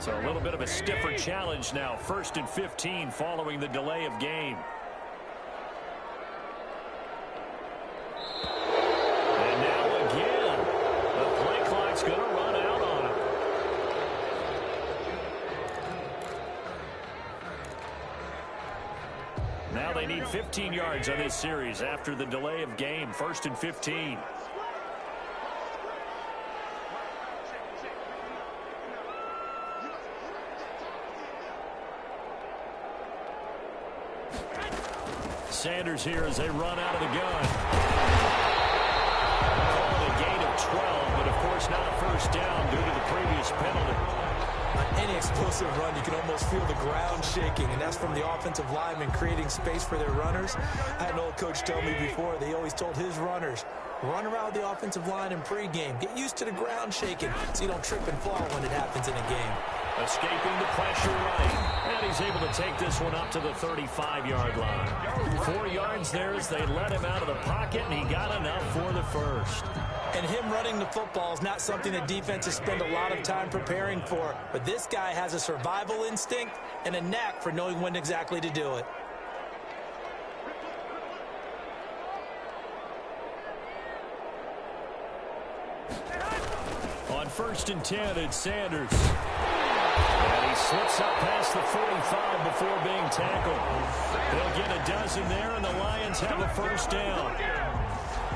So a little bit of a stiffer challenge now. 1st and 15 following the delay of game. And now again, the play clock's going to run out on him. Now they need 15 yards on this series after the delay of game. 1st and 15. Sanders here as they run out of the gun. Calling a gain of 12, but of course not a first down due to the previous penalty. On any explosive run, you can almost feel the ground shaking, and that's from the offensive linemen creating space for their runners. I had an old coach tell me before, they always told his runners, run around the offensive line in pregame. Get used to the ground shaking so you don't trip and fall when it happens in a game. Escaping the pressure right, and he's able to take this one up to the 35-yard line. 4 yards there as they let him out of the pocket, and he got enough for the first. And him running the football is not something that defenses spend a lot of time preparing for, but this guy has a survival instinct and a knack for knowing when exactly to do it. On 1st and 10, it's Sanders. And he slips up past the 45 before being tackled. They'll get a dozen there, and the Lions have a first down.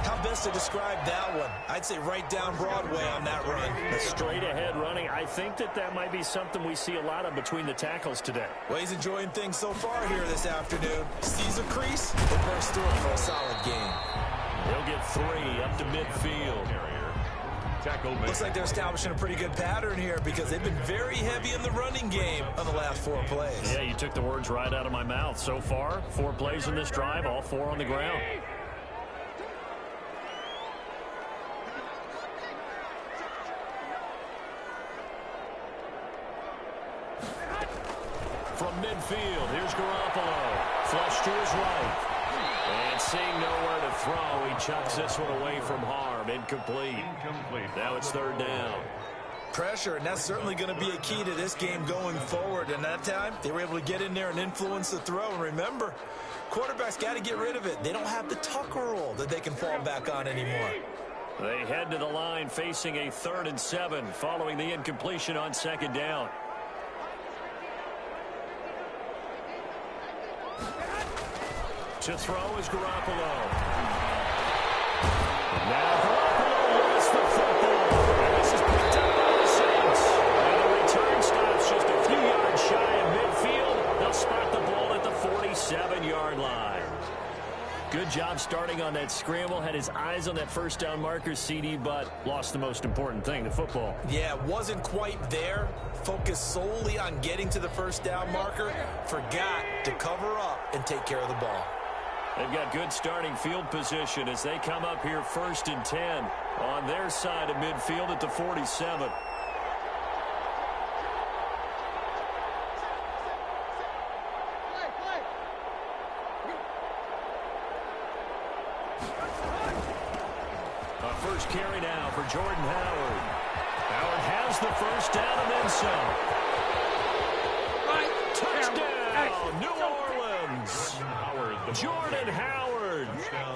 How best to describe that one? I'd say right down Broadway on that run. The straight-ahead running, I think that might be something we see a lot of between the tackles today. Well, he's enjoying things so far here this afternoon. Sees a crease, and bursts through it for a solid gain. They'll get 3 up to midfield. Looks like they're establishing a pretty good pattern here because they've been very heavy in the running game on the last 4 plays. Yeah, you took the words right out of my mouth. So far, 4 plays in this drive, all 4 on the ground. From midfield, here's Garoppolo. Flush to his right. And seeing nowhere to throw, he chucks this one away from harm. Incomplete. Now it's 3rd down. Pressure, and that's certainly going to be a key to this game going forward. And that time, they were able to get in there and influence the throw. And remember, quarterbacks got to get rid of it. They don't have the Tucker rule that they can fall back on anymore. They head to the line facing a 3rd and 7 following the incompletion on 2nd down. To throw is Garoppolo. Now Garoppolo lost the football. And this is picked up by the Saints. And the return stops just a few yards shy of midfield. They'll spot the ball at the 47-yard line. Good job starting on that scramble. Had his eyes on that first down marker, CD, but lost the most important thing, the football. Yeah, wasn't quite there. Focused solely on getting to the first down marker. Forgot to cover up and take care of the ball. They've got good starting field position as they come up here 1st and 10 on their side of midfield at the 47. A first carry now for Jordan Howard. Howard has the first down and then some. Touchdown, New Orleans. Jordan Howard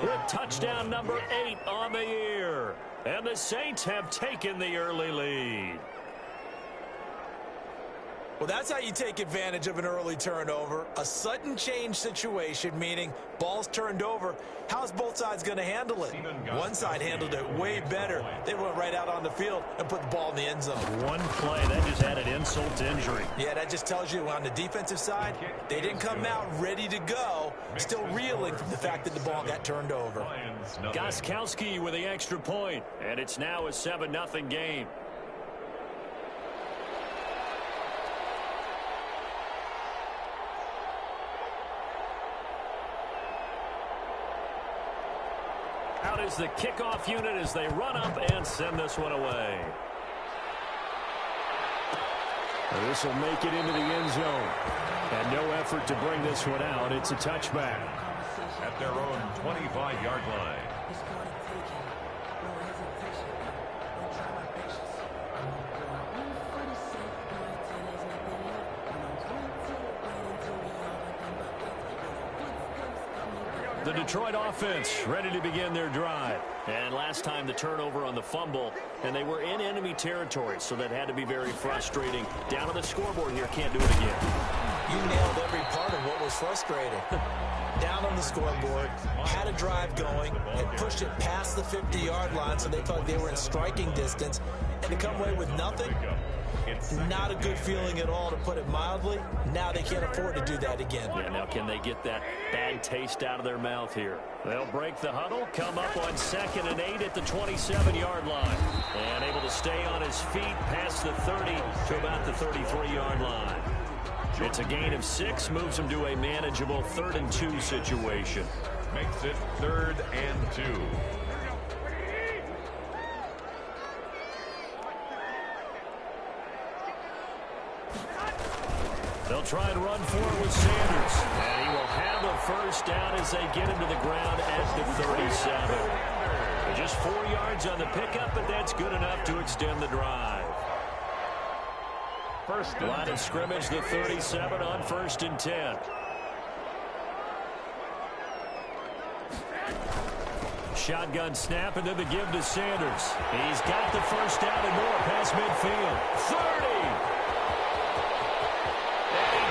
with touchdown number 8 on the year. And the Saints have taken the early lead. Well, that's how you take advantage of an early turnover. A sudden change situation, meaning ball's turned over. How's both sides going to handle it? One side handled it way better. They went right out on the field and put the ball in the end zone. One play, that just added insult to injury. Yeah, that just tells you on the defensive side, they didn't come out ready to go, still reeling from the fact that the ball got turned over. Gostkowski with the extra point, and it's now a 7-0 game. Out is the kickoff unit as they run up and send this one away. This will make it into the end zone. And no effort to bring this one out. It's a touchback. At their own 25-yard line. The Detroit offense ready to begin their drive. And last time the turnover on the fumble, and they were in enemy territory, so that had to be very frustrating. Down on the scoreboard here, can't do it again. You nailed every part of what was frustrating. Down on the scoreboard, had a drive going, and pushed it past the 50-yard line so they felt they were in striking distance, and to come away with nothing, not a good feeling at all, to put it mildly. Now they can't afford to do that again. Yeah, now can they get that bad taste out of their mouth here? They'll break the huddle, come up on 2nd and 8 at the 27-yard line. And able to stay on his feet past the 30 to about the 33-yard line. It's a gain of 6, moves him to a manageable 3rd and 2 situation. Makes it 3rd and 2. They'll try and run for it with Sanders. And he will have a first down as they get him to the ground at the 37. Just 4 yards on the pickup, but that's good enough to extend the drive. Line of scrimmage, the 37 on 1st and 10. Shotgun snap, and then the give to Sanders. He's got the first down and more past midfield. 30!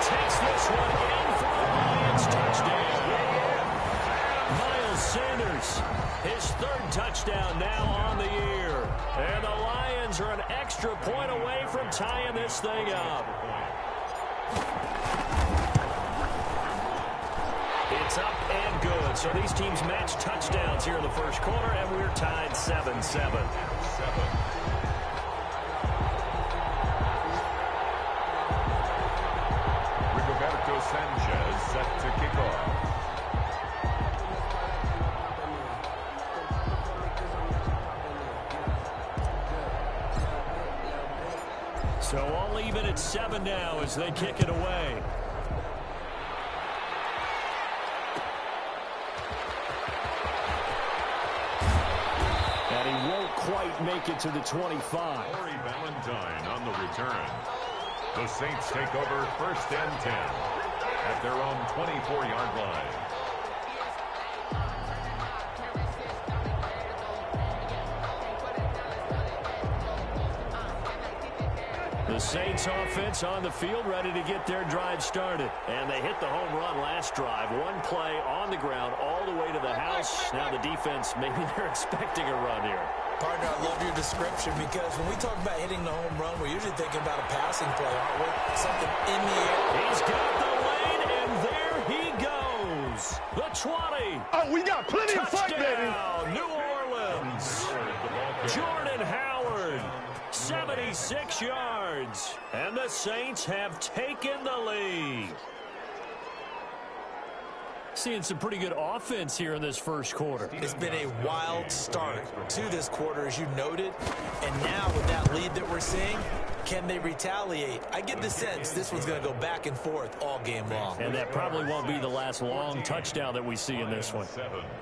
Takes this one in for the Lions touchdown. Miles Sanders, his 3rd touchdown now on the year. And the Lions are an extra point away from tying this thing up. It's up and good. So these teams match touchdowns here in the first quarter, and we're tied 7-7. Sanchez set to kick off. So all even at 7 now as they kick it away. And he won't quite make it to the 25. Corey Valentine on the return. The Saints take over 1st and 10. At their own 24-yard line. The Saints offense on the field ready to get their drive started. And they hit the home run last drive. One play on the ground all the way to the house. Now the defense, maybe they're expecting a run here. Partner, I love your description, because when we talk about hitting the home run, we're usually thinking about a passing play, aren't we? Something in the air. He's got the lane, and there he goes. The 20. Oh, we got plenty of fight, baby. New Orleans. Jordan Howard, 76 yards. And the Saints have taken the lead. Seeing some pretty good offense here in this first quarter. It's been a wild start to this quarter, as you noted. And now with that lead that we're seeing, can they retaliate? I get the sense this one's going to go back and forth all game long. And that probably won't be the last long touchdown that we see in this one.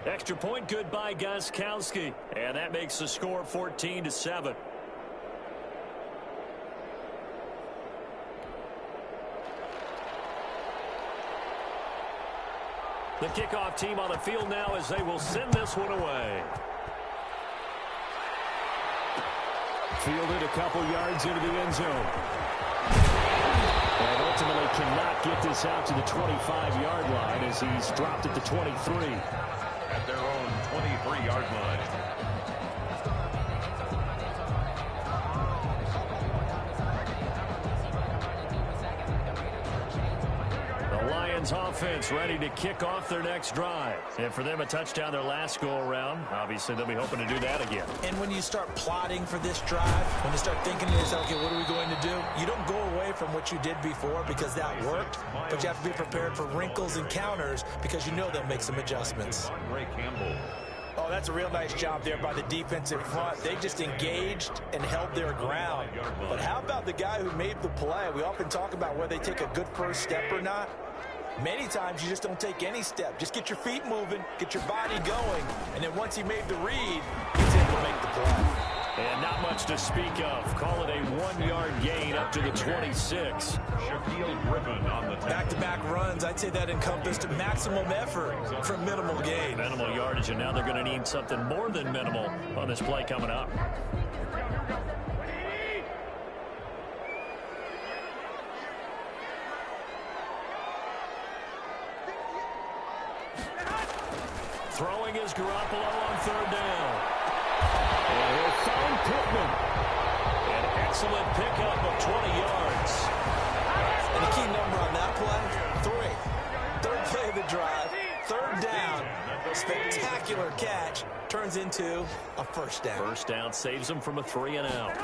Extra point, good by IceColdQue. And that makes the score 14-7. The kickoff team on the field now as they will send this one away. Fielded a couple yards into the end zone. And ultimately cannot get this out to the 25-yard line as he's dropped at the 23. At their own 23-yard line. Offense ready to kick off their next drive. And for them, a touchdown their last go-around. Obviously, they'll be hoping to do that again. And when you start plotting for this drive, when you start thinking to yourself, okay, what are we going to do? You don't go away from what you did before because that worked, but you have to be prepared for wrinkles and counters because you know they'll make some adjustments. Oh, that's a real nice job there by the defensive front. They just engaged and held their ground. But how about the guy who made the play? We often talk about whether they take a good first step or not. Many times you just don't take any step. Just get your feet moving, get your body going, and then once he made the read, he's able to make the play. And not much to speak of. Call it a 1-yard gain up to the 26. Shaquille Griffin on the back-to-back runs. I'd say that encompassed maximum effort for minimal gain. Minimal yardage, and now they're going to need something more than minimal on this play coming up. Throwing is Garoppolo on 3rd down. And he'll find Pittman. An excellent pickup of 20 yards. And the key number on that play, 3. 3rd play of the drive, 3rd down. Spectacular catch turns into a 1st down. 1st down saves him from a 3-and-out.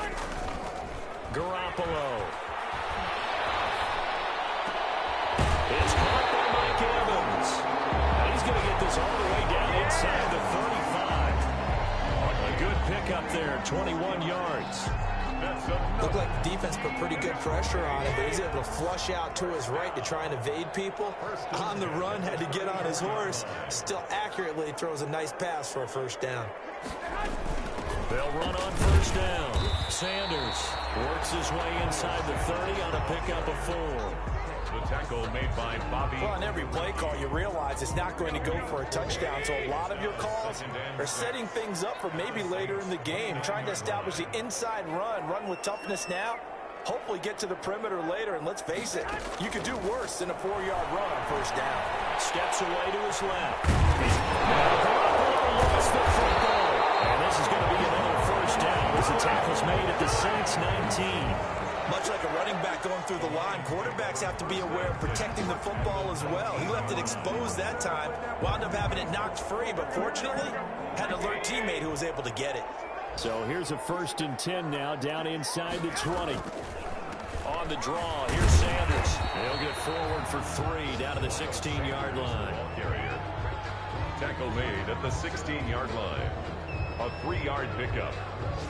Garoppolo. It's caught by Mike Evans. He's going to get this all the way down inside the 35. A good pickup there, 21 yards. Looked like the defense put pretty good pressure on him, but he's able to flush out to his right to try and evade people. On the run, had to get on his horse. Still accurately throws a nice pass for a 1st down. They'll run on 1st down. Sanders works his way inside the 30 on a pickup of 4. The tackle made by Bobby. Well, on every play call, you realize it's not going to go for a touchdown. So a lot of your calls are setting things up for maybe later in the game, trying to establish the inside run with toughness now, hopefully get to the perimeter later. And let's face it, you could do worse than a 4-yard run on 1st down. Steps away to his left. Garoppolo lost the football. And this is going to be another 1st down as the tackle's made at the Saints 19. Much like a running back going through the line, quarterbacks have to be aware of protecting the football as well. He left it exposed that time, wound up having it knocked free, but fortunately, had an alert teammate who was able to get it. So here's a 1st and 10 now, down inside the 20. On the draw, here's Sanders. He'll get forward for 3 down to the 16-yard line. Ball carrier. Tackle made at the 16-yard line. A 3-yard pickup.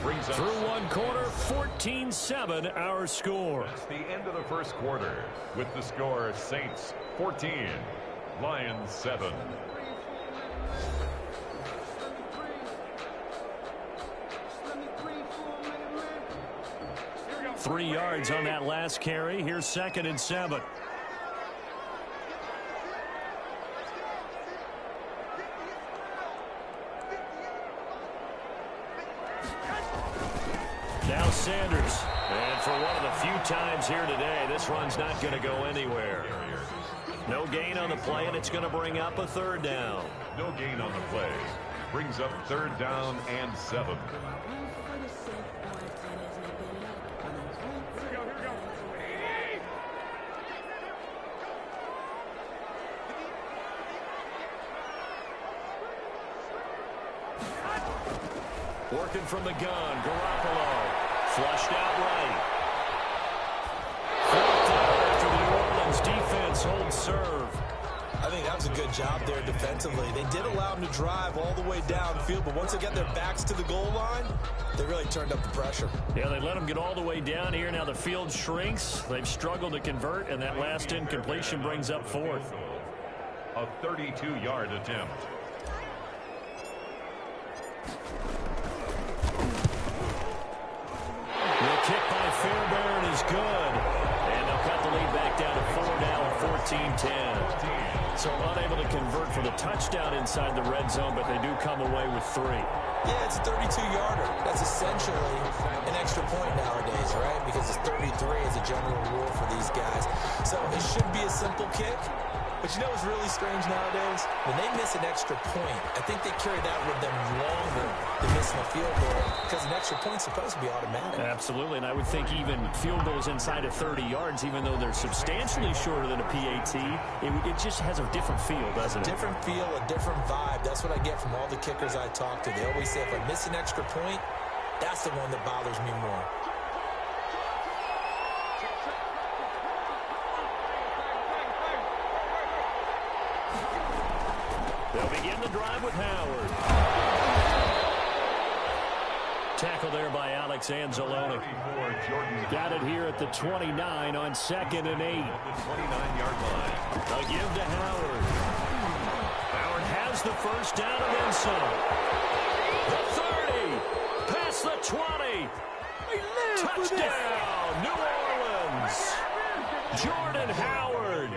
Brings us through one quarter, 14-7 our score. That's the end of the 1st quarter. With the score, Saints 14, Lions 7. Three yards on that last carry. Here's 2nd and 7. Now Sanders. And for one of the few times here today, this run's not going to go anywhere. No gain on the play, and it's going to bring up a 3rd down. No gain on the play. Brings up 3rd down and 7. Working from the gun, Garoppolo. Flushed out right. Flipped out after the New Orleans defense holds serve. I think that was a good job there defensively. They did allow them to drive all the way downfield, but once they got their backs to the goal line, they really turned up the pressure. Yeah, they let them get all the way down here. Now the field shrinks. They've struggled to convert, and that last incompletion brings up 4th. A 32-yard attempt. The kick by Fairbairn is good. And they'll cut the lead back down to 4 now at 14-10. So unable to convert for the touchdown inside the red zone, but they do come away with 3. Yeah, it's a 32-yarder. That's essentially an extra point nowadays, right? Because it's 33 as a general rule for these guys. So it should be a simple kick. But you know what's really strange nowadays? When they miss an extra point, I think they carry that with them longer than missing a field goal because an extra point's supposed to be automatic. Absolutely, and I would think even field goals inside of 30 yards, even though they're substantially shorter than a PAT, it just has a different feel, doesn't it? Different feel, a different vibe. That's what I get from all the kickers I talk to. They always say if I miss an extra point, that's the one that bothers me more. They'll begin the drive with Howard. Tackle there by Alex Anzalone. Got it here at the 29 on 2nd and 8. The 29-yard line. A give to Howard. Howard has the first down and then some. The 30. Past the 20. Touchdown, New Orleans. Jordan Howard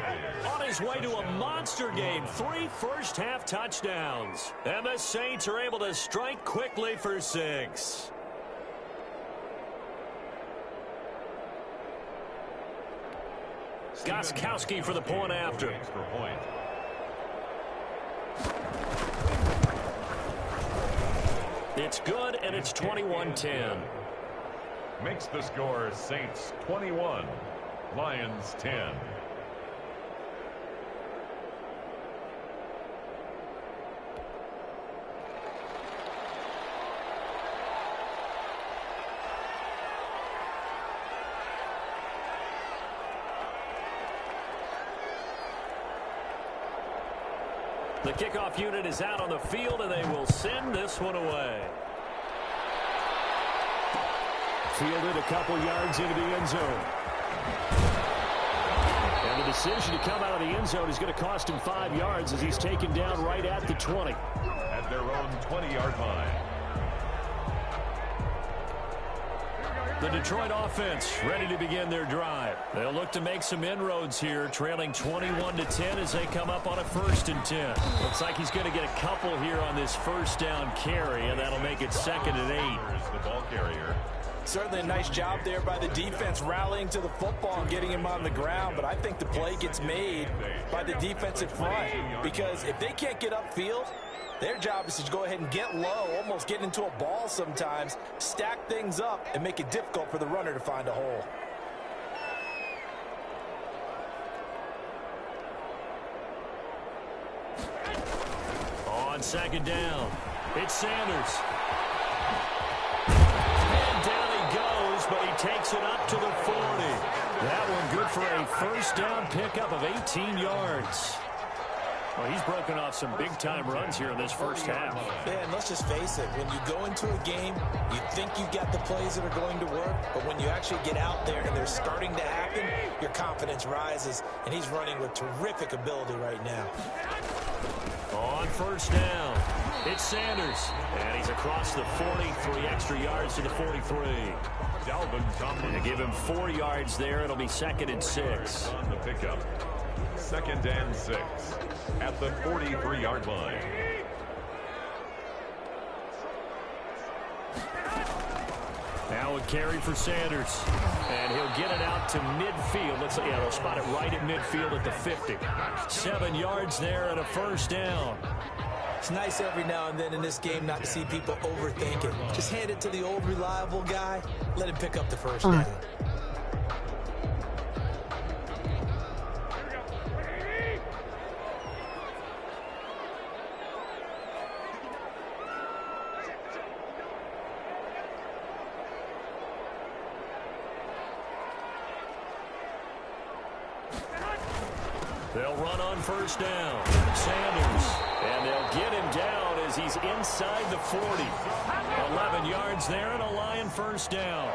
on his way to a monster game. 3 first-half touchdowns. And the Saints are able to strike quickly for 6. Gostkowski for the point after. It's good, and it's 21-10. Makes the score Saints 21, Lions 10. The kickoff unit is out on the field, and they will send this one away. Fielded a couple yards into the end zone. And the decision to come out of the end zone is going to cost him 5 yards as he's taken down right at the 20. At their own 20-yard line. The Detroit offense ready to begin their drive. They'll look to make some inroads here, trailing 21-10 as they come up on a 1st and 10. Looks like he's going to get a couple here on this first down carry, and that'll make it 2nd and 8. Here's the ball carrier. Certainly a nice job there by the defense rallying to the football and getting him on the ground, but I think the play gets made by the defensive front because if they can't get upfield, their job is to go ahead and get low, almost get into a ball sometimes, stack things up, and make it difficult for the runner to find a hole. On 2nd down, it's Sanders. But he takes it up to the 40. That one good for a first down pickup of 18 yards. Well, he's broken off some big-time runs here in this first half. Yeah, and let's just face it. When you go into a game, you think you've got the plays that are going to work, but when you actually get out there and they're starting to happen, your confidence rises, and he's running with terrific ability right now. On 1st down, it's Sanders, and he's across the 40, 3 extra yards to the 43. To give him 4 yards there, it'll be 2nd and 6. On the pickup. 2nd and 6 at the 43-yard line. Now a carry for Sanders, and he'll get it out to midfield. Looks like they'll spot it right at midfield at the 50. 7 yards there and a first down. It's nice every now and then in this game not to see people overthink it. Just hand it to the old reliable guy. Let him pick up the first down. They'll run on 1st down. Sanders. And they'll get him down as he's inside the 40. 11 yards there and a Lion first down.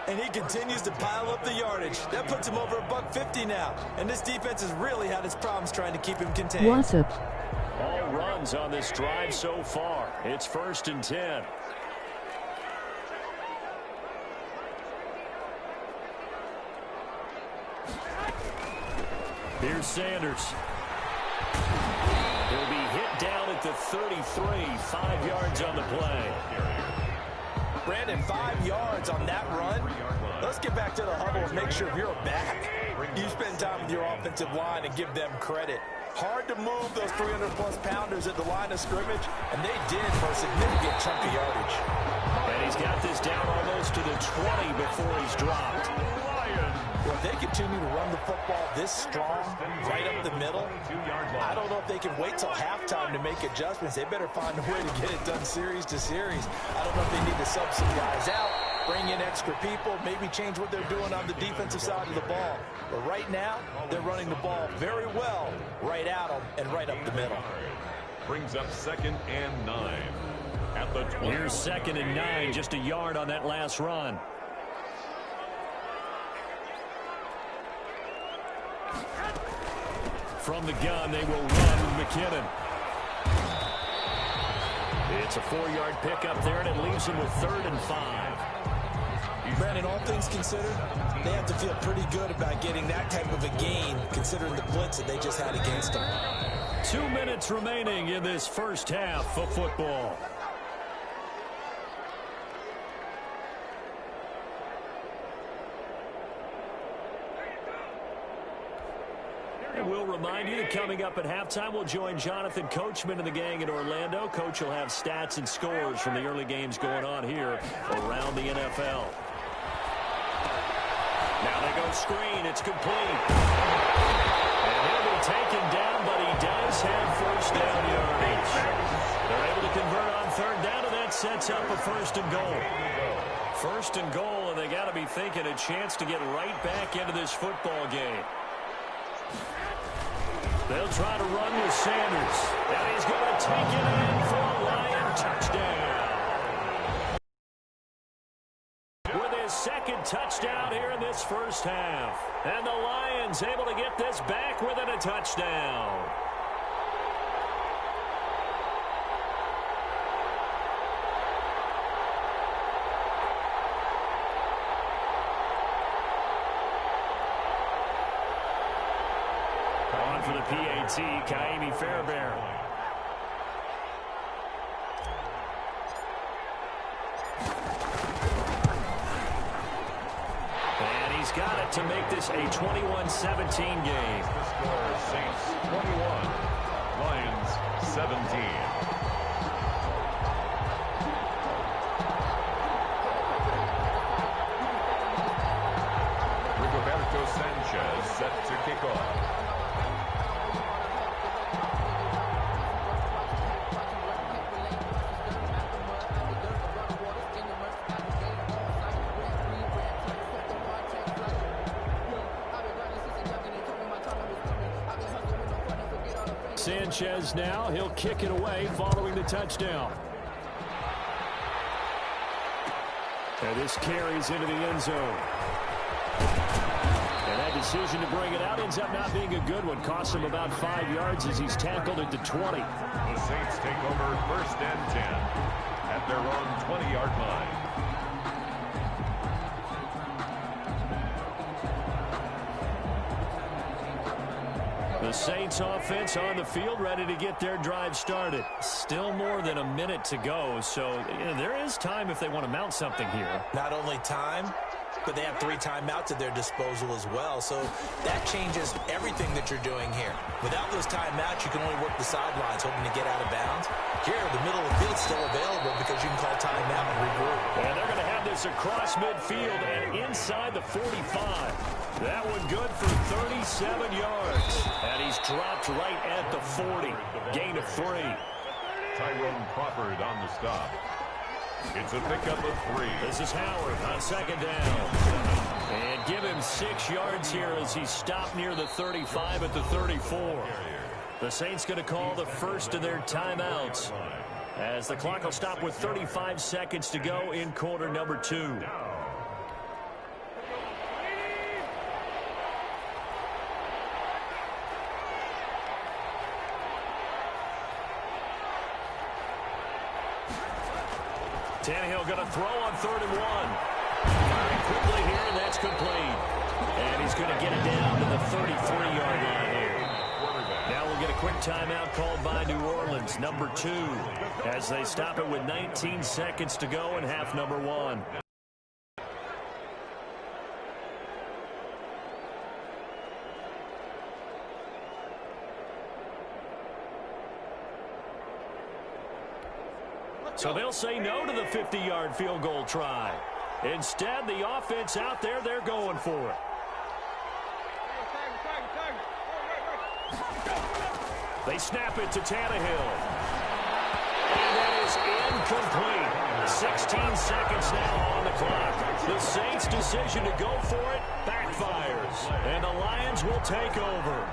And he continues to pile up the yardage. That puts him over $150 now. And this defense has really had its problems trying to keep him contained. What's up? All runs on this drive so far. It's 1st and 10. Here's Sanders. He'll be hit down at the 33, 5 yards on the play. Brandon, 5 yards on that run. Let's get back to the huddle and make sure you're back. You spend time with your offensive line and give them credit. Hard to move those 300-plus pounders at the line of scrimmage, and they did for a significant chunk of yardage. And he's got this down almost to the 20 before he's dropped. Well, if they continue to run the football this strong, right up the middle, I don't know if they can wait till halftime to make adjustments. They better find a way to get it done series to series. I don't know if they need to sub some guys out, bring in extra people, maybe change what they're doing on the defensive side of the ball. But right now, they're running the ball very well right at them and right up the middle. Brings up 2nd and 9 at the 20. Here's 2nd and 9, just a yard on that last run. From the gun, they will run with McKinnon. It's a 4-yard pickup there, and it leaves them with 3rd and 5. Brandon, all things considered, they have to feel pretty good about getting that type of a gain, considering the blitz that they just had against them. 2 minutes remaining in this first half of football. And we'll remind you that coming up at halftime, we'll join Jonathan Coachman and the gang in Orlando. Coach will have stats and scores from the early games going on here around the NFL. Now they go screen. It's complete. And he'll be taken down, but he does have first down yardage. They're able to convert on third down, and that sets up a first and goal. First and goal, and they got to be thinking a chance to get right back into this football game. They'll try to run with Sanders. And he's going to take it in for a Lion touchdown. With his second touchdown here in this first half. And the Lions able to get this back within a touchdown. On for the PAT, Kaimi Fairbairn. And he's got it to make this a 21-17 game. The score, Saints 21, Lions 17. Rigoberto Sanchez set to kick off. Sanchez now, he'll kick it away following the touchdown. And this carries into the end zone. And that decision to bring it out ends up not being a good one. Costs him about 5 yards as he's tackled at the 20. The Saints take over first and 10 at their own 20-yard line. The Saints offense on the field, ready to get their drive started. Still more than a minute to go, so there is time if they want to mount something here. Not only time, but they have 3 timeouts at their disposal as well, so that changes everything that you're doing here. Without those timeouts, you can only work the sidelines, hoping to get out of bounds. Here, the middle of the field's still available because you can call timeout and regroup. And they're going to have this across midfield and inside the 45. That one good for 37 yards. And he's dropped right at the 40. Gain of 3. Tyrone Crawford on the stop. It's a pickup of 3. This is Howard on second down. And give him 6 yards here as he stopped near the 35 at the 34. The Saints going to call the first of their timeouts as the clock will stop with 35 seconds to go in quarter number 2. Tannehill going to throw on 3rd and 1. Firing quickly here, and that's complete. And he's going to get it down to the 33-yard line here. Now we'll get a quick timeout called by New Orleans, number 2, as they stop it with 19 seconds to go in half number 1. So they'll say no to the 50-yard field goal try. Instead, the offense out there, they're going for it. They snap it to Tannehill. And that is incomplete. 16 seconds now on the clock. The Saints' decision to go for it backfires. And the Lions will take over.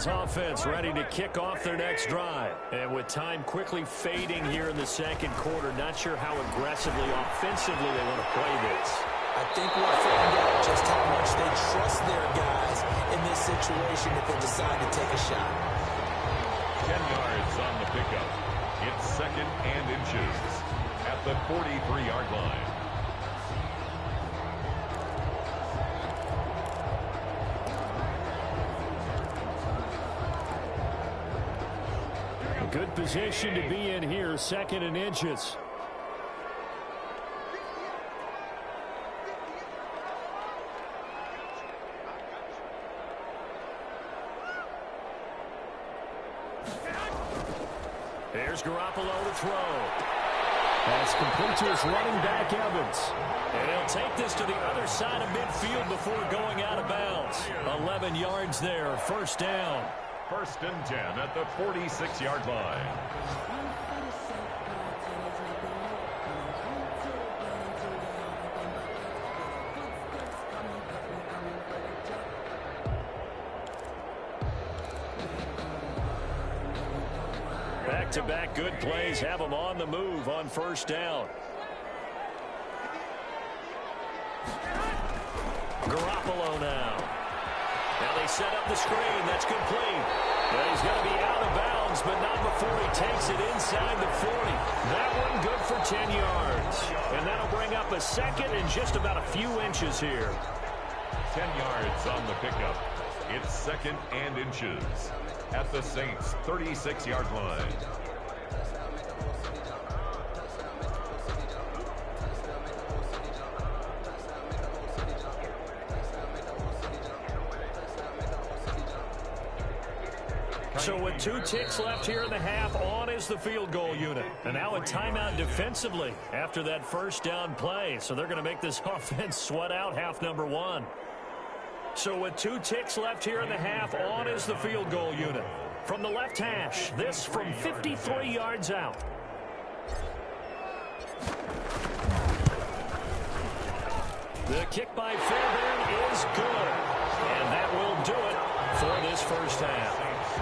Offense ready to kick off their next drive. And with time quickly fading here in the second quarter, not sure how aggressively, offensively they want to play this. I think we'll find out just how much they trust their guys in this situation if they decide to take a shot. 10 yards on the pickup. It's 2nd and inches at the 43-yard line. A good position to be in here, 2nd and inches. Here's Garoppolo to throw. That's complete to his running back, Evans. And he'll take this to the other side of midfield before going out of bounds. 11 yards there, 1st down. 1st and 10 at the 46-yard line. Back-to-back good plays have them on the move on 1st down. Garoppolo now. Now they set up the screen. That's complete. But he's going to be out of bounds, but not before he takes it inside the 40. That one good for 10 yards. And that'll bring up a 2nd and just about a few inches here. 10 yards on the pickup. It's 2nd and inches at the Saints' 36-yard line. So with 2 ticks left here in the half, on is the field goal unit. And now a timeout defensively after that 1st down play. So they're going to make this offense sweat out half number 1. So with 2 ticks left here in the half, on is the field goal unit. From the left hash, this from 53 yards out. The kick by Fairbairn is good. And that will do it for this 1st half.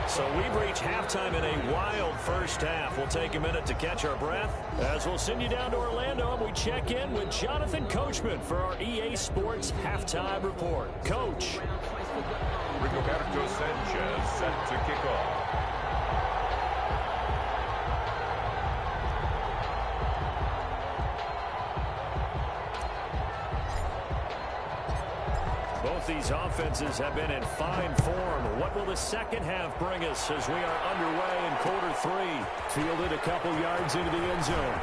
So we've reached halftime in a wild 1st half. We'll take a minute to catch our breath as we'll send you down to Orlando and we check in with Jonathan Coachman for our EA Sports Halftime Report. Coach. Rigoberto Sanchez set to kick off. Both these offenses have been in fine form. What will the 2nd half bring us as we are underway in quarter 3? Fielded a couple yards into the end zone.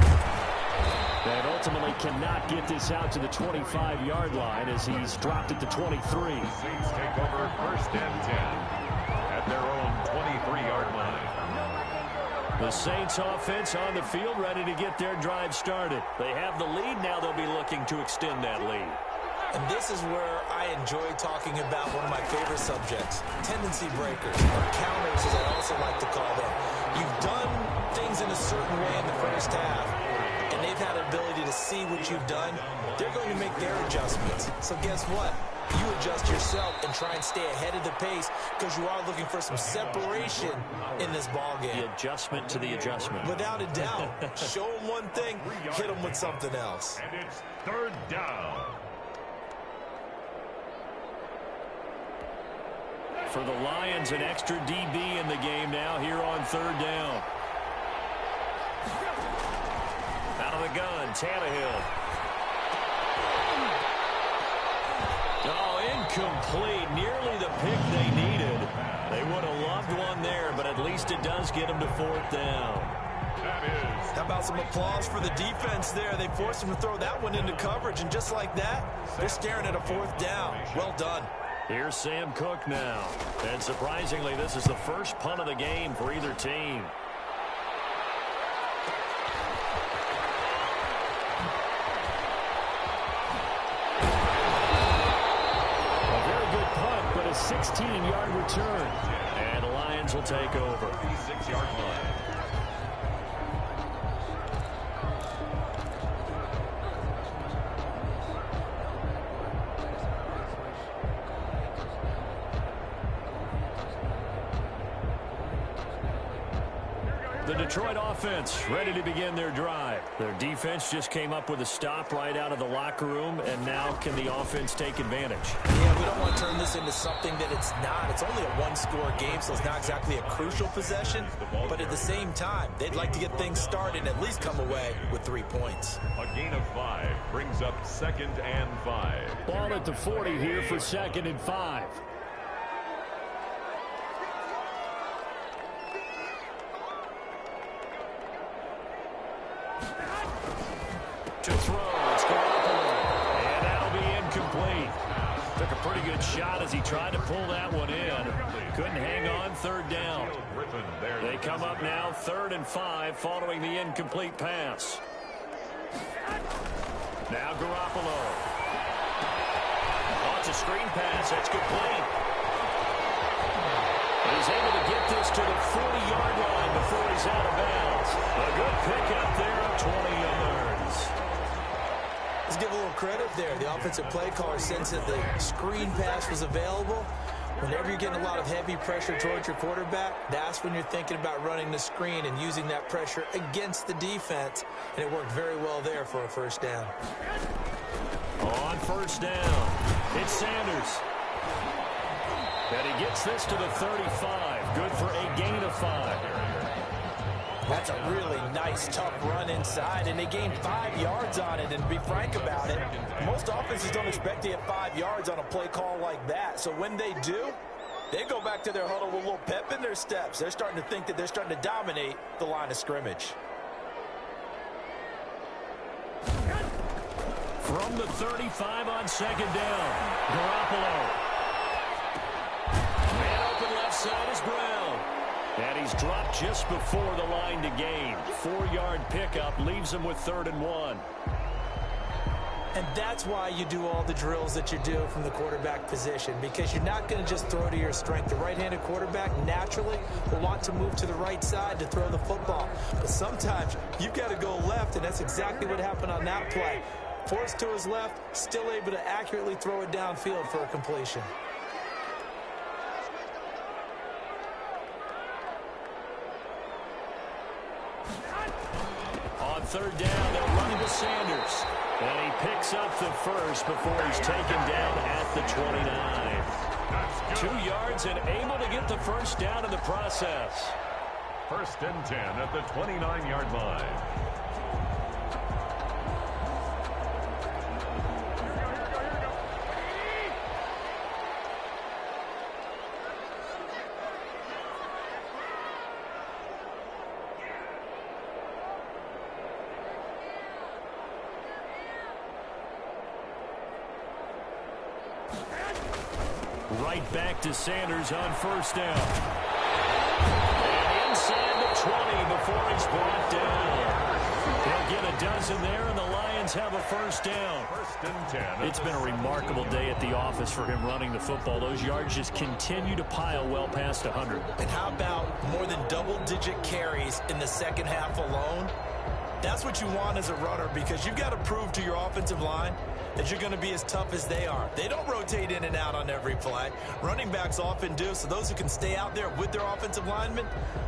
And ultimately cannot get this out to the 25-yard line as he's dropped at the 23. Saints take over 1st and 10 at their own 23-yard line. The Saints offense on the field ready to get their drive started. They have the lead. Now they'll be looking to extend that lead. And this is where I enjoy talking about one of my favorite subjects, tendency breakers, or counters as I also like to call them. You've done things in a certain way in the 1st half, and they've had an ability to see what you've done. They're going to make their adjustments. So guess what? You adjust yourself and try and stay ahead of the pace because you are looking for some separation in this ballgame. The adjustment to the adjustment. Without a doubt. Show them one thing, hit them with something else. And it's 3rd down. For the Lions, an extra DB in the game now here on 3rd down. Out of the gun, Tannehill. Oh, incomplete. Nearly the pick they needed. They would have loved one there, but at least it does get them to 4th down. How about some applause for the defense there? They forced him to throw that one into coverage, and just like that, they're staring at a 4th down. Well done. Here's Sam Cook now. And surprisingly, this is the first punt of the game for either team. A very good punt, but a 16-yard return. And the Lions will take over. 36-yard line. The Detroit offense ready to begin their drive. Their defense just came up with a stop right out of the locker room, and now can the offense take advantage? Yeah, we don't want to turn this into something that it's not. It's only a one-score game, so it's not exactly a crucial possession. But at the same time, they'd like to get things started and at least come away with 3 points. A gain of 5 brings up 2nd and 5. Ball at the 40 here for 2nd and 5. To throw, it's Garoppolo, and that'll be incomplete. Took a pretty good shot as he tried to pull that one in. Couldn't hang on, 3rd down. They come up now 3rd and 5 following the incomplete pass. Now Garoppolo. Wants a screen pass, that's complete. He's able to get this to the 40-yard line before he's out of bounds. A good pickup there of 20 yards. Let's give a little credit there. The offensive play caller sensed that the screen pass was available. Whenever you're getting a lot of heavy pressure towards your quarterback, that's when you're thinking about running the screen and using that pressure against the defense. And it worked very well there for a 1st down. On 1st down, it's Sanders. And he gets this to the 35. Good for a gain of 5. That's a really nice, tough run inside, and they gained 5 yards on it. And to be frank about it, most offenses don't expect to get 5 yards on a play call like that. So when they do, they go back to their huddle with a little pep in their steps. They're starting to think that they're starting to dominate the line of scrimmage. From the 35 on 2nd down, Garoppolo. Man open left side is Brown. And he's dropped just before the line to gain. 4-yard pickup leaves him with 3rd and 1. And that's why you do all the drills that you do from the quarterback position, because you're not going to just throw to your strength. The right-handed quarterback naturally will want to move to the right side to throw the football. But sometimes you've got to go left, and that's exactly what happened on that play. Forced to his left, still able to accurately throw it downfield for a completion. On 3rd down, they'll run into Sanders. And he picks up the 1st before he's taken down at the 29. 2 yards and able to get the 1st down in the process. 1st and 10 at the 29-yard line. Right back to Sanders on 1st down. And inside the 20 before he's brought down. They'll get a dozen there, and the Lions have a 1st down. 1st and 10. It's been a remarkable day at the office for him running the football. Those yards just continue to pile well past 100. And how about more than double-digit carries in the 2nd half alone? That's what you want as a runner, because you've got to prove to your offensive line that you're going to be as tough as they are. They don't rotate in and out on every play. Running backs often do, so those who can stay out there with their offensive linemen,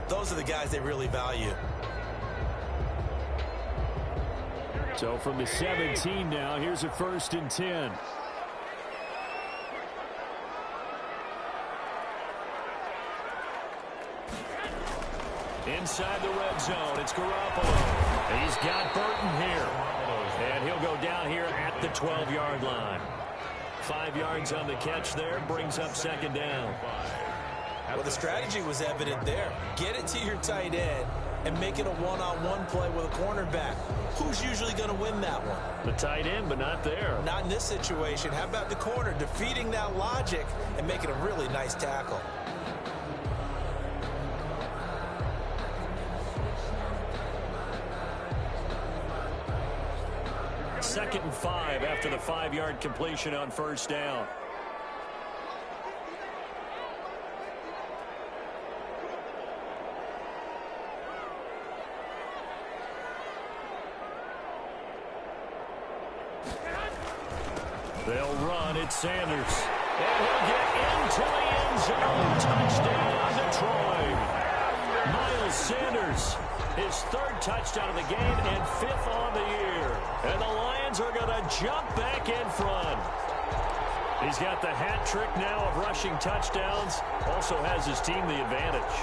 those are the guys they really value. So from the 17 now, here's a 1st and 10. Inside the red zone, it's Garoppolo. He's got Burton here. And he'll go down here at the 12-yard line. 5 yards on the catch there, brings up 2nd down. Well, the strategy was evident there. Get it to your tight end and make it a one-on-one play with a cornerback. Who's usually going to win that one? The tight end, but not there. Not in this situation. How about the corner defeating that logic and making a really nice tackle? Second and 5 after the 5-yard completion on 1st down. They'll run. It's Sanders. And he'll get into the end zone. Touchdown, Detroit. Miles Miles Sanders, his third touchdown of the game and fifth on the year. And the Lions are going to jump back in front. He's got the hat trick now of rushing touchdowns. Also has his team the advantage.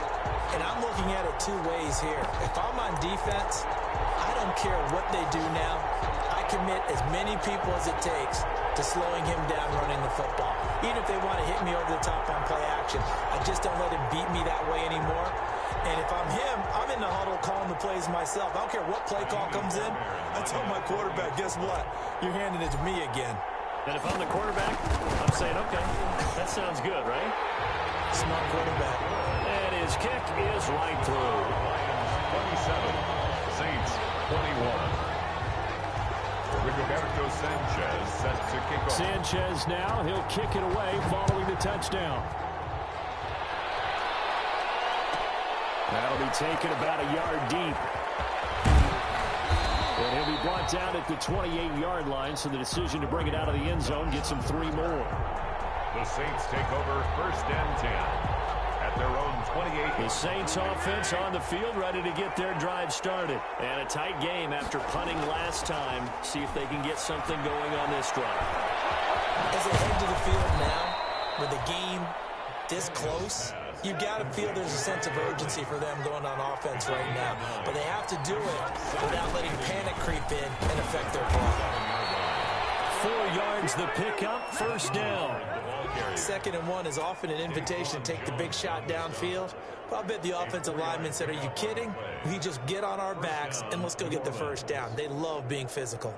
And I'm looking at it two ways here. If I'm on defense, I don't care what they do now. I commit as many people as it takes to slowing him down running the football. Even if they want to hit me over the top on play action, I just don't let him beat me that way anymore. And if I'm him, I'm in the huddle calling the plays myself. I don't care what play call comes in. I tell my quarterback, guess what? You're handing it to me again. And if I'm the quarterback, I'm saying, okay, that sounds good, right? Smart quarterback. And his kick is right through. 27, Saints 21. Rigoberto Sanchez set to kick off. Sanchez now, he'll kick it away following the touchdown. That'll be taken about a yard deep. And he'll be brought down at the 28-yard line, so the decision to bring it out of the end zone gets him 3 more. The Saints take over 1st and 10 at their own 28. The Saints offense on the field, ready to get their drive started. And a tight game after punting last time. See if they can get something going on this drive. As they head to the field now, with the game this close, you've got to feel there's a sense of urgency for them going on offense right now. But they have to do it without letting panic creep in and affect their play. 4 yards the pickup, 1st down. 2nd and 1 is often an invitation to take the big shot downfield. But I bet the offensive lineman said, are you kidding? We just get on our backs and let's go get the 1st down. They love being physical.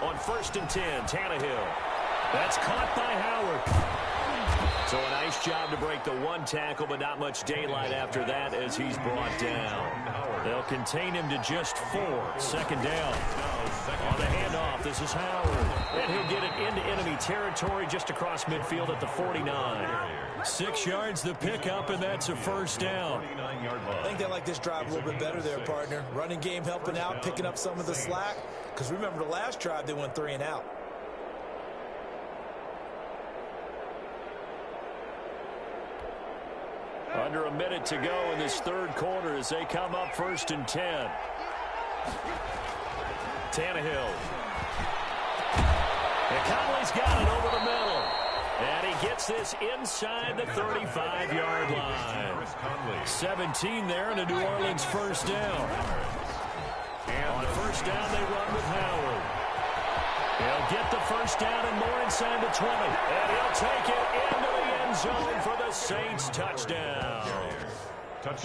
On 1st and 10, Tannehill. That's caught by Howard. So a nice job to break the 1 tackle, but not much daylight after that as he's brought down. They'll contain him to just 4. 2nd down. On the handoff, this is Howard. And he'll get it into enemy territory just across midfield at the 49. 6 yards the pickup, and that's a 1st down. I think they like this drive a little bit better there, partner. Running game helping out, picking up some of the slack. Because remember, the last drive, they went 3 and out. Under a minute to go in this 3rd quarter as they come up 1st and 10. Tannehill. And Conley's got it over the middle. And he gets this inside the 35-yard line. 17 there and a New Orleans 1st down. On 1st down, they run with Howard. He'll get the 1st down and more inside the 20. And he'll take it into the end zone for the Saints touchdown.